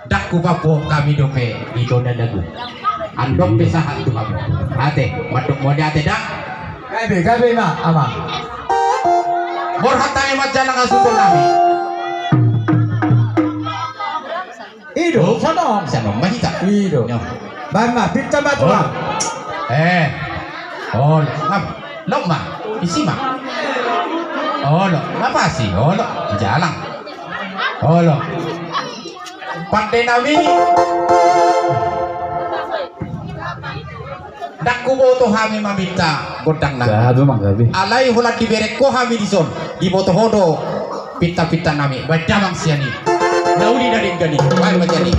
dak ku papo kami dope itu dan lagu andok bisa hantu kamu ate maduk mau ate dak Gabi ma ama. bor hatang emat jalan kasutul nami Ido sana. sana mahita Ido. no. Bama pinta batu. Oh ngap lok ma isi ma oh lo ngapa sih oh lo jalan oh lo pandai nami dak kubo hami mamita godang nami Gabi mang gabi. alai hulat diberek ko hami dison di boto hodo pita-pita nami badamang siani nauli dari gani wai majani